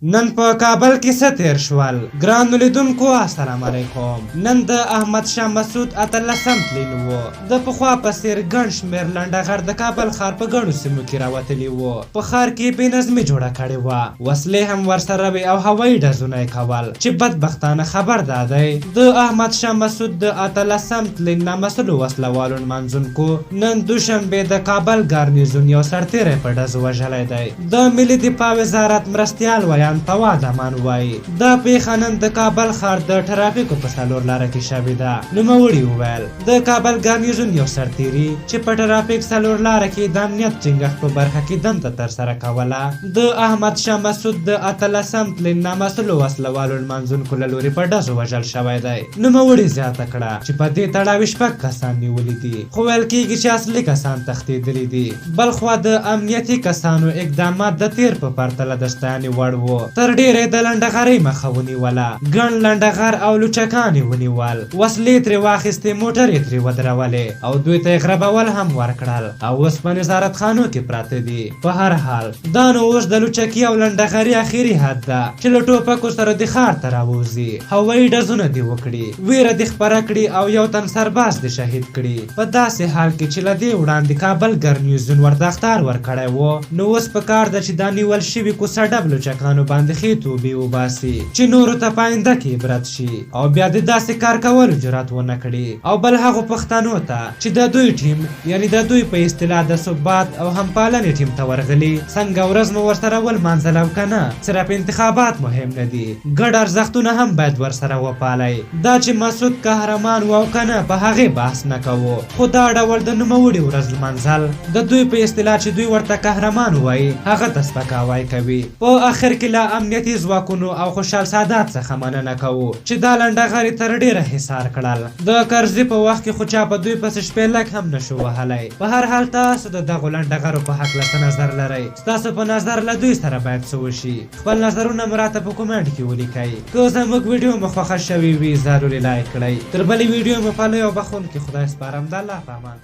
نن په کابل کې څه تیر شول ګرانو لیدونکو السلام علیکم. نن د احمد شاه مسعود اتلسم تلین و. د پخوا په څیر ګڼ شمېر لنډغر د کابل ښار په ګڼو سیمو کې راوتلي وو. په ښار کې بې نظمي جوړه کړې وه، وسلې هم ورسره وې او هوایي ډزونه یې کول چې بدبختانه خبر دا دی د احمد شاه مسعود د اتلسم تلین نامسلو وسلوالو نمانځونکو نن دوشنبې د کابل ګارنیزون یو سرتیری په ډز وژلی دی. د ملي دفاع وزارت مرستیال وایي فواد امان وایي دا پیښه نن د کابل ښار د ټرافیکو په څلور لاره کې شوې ده. نوموړي وویل د کابل ګارنیزون یو سرتیري چې په ټرافیک څلور لاره کې د امنیت ټینګښت په برخه کې دنده ترسره کوله د احمد شاه مسعود د اتلسم تلین نامسلو وسلوالو نمانځونکو له لوري په ډزو وژل شوی دی. نوموړي زیاته کړه چې په دې تړاو شپږ کسان نیولي دي، خو ویل کېږي چې اصلي کسان تښتېدلي دي. بلخوا د امنیتي کسانو اقدامات د تیر په پرتله د ستاینې وړ و. تر ډیره د لنډغرۍ مخه ونیوله، ګڼ لنډغر او لوچکان یې ونیول، وسلې ترې واخیستې، موټر یې ترې ودرولې او دوی ته یې غربول هم ورکړل او اوس په نظارتخانو کې پراته دي. په هر حال دا نو اوس د لوچکي او لنډغري اخري حد ده چې له ټوپکو سره د ښار ته راووځي، هوایي ډزونه دې وکړي، ویره دې خپره کړي او یو تن سرباز دې شهید کړي. په داسې حال کې چې له دې وړاندې کابل ګارنیزون ورته اخطار ورکړی و، نو اوس پکار ده چې دا نیول شوي کوڅه ډب لوچکانو باندې ښې توبې وباسي چې نورو ته په آینده کې عبرت شي او بیا د داسې کار کولو جرأت ونه کړي. او بل هغو پښتنو ته چې د دوی ټیم یعنی د دوی په اصطلاح د ثبات او همپالنې ټیم ته ورغلي، څنګه ورځ مو ورسره ولمانځل او که نه صرف انتخابات مهم نه دي، ګډ ارزښتونه هم باید ورسره وپالئ. دا چې مسعود قهرمان و او که نه په هغې بحث نه کوو، خو دا ډول د نوموړي ورځ لمانځل د دوی په اصطلاح چې دوی ورته قهرمان وایي هغه ته سپکاوی کوي. په آخر کې له امنیتي ځواکونو او خوشحال سادات څخه مننه کوو چې دا لنډغري تر ډیره حصار کړل. د کرزي په وخت کې خو چا په دوی پسې شپېلک هم نشو وهلی. په هر حال تاسو د دغو لنډغرو په هکله څه نظر لرئ؟ ستاسو په نظر له دوی سره باید څه وشي؟ خپل نظرونه مو راته په کومنټ کې ولیکئ. که زموږ ویډیو مو خوښه شوې وي ضروري لایک کړئ. تر بلې ویډیو مو په لوی او بخښونکي خدای سپارم. د الله په امان.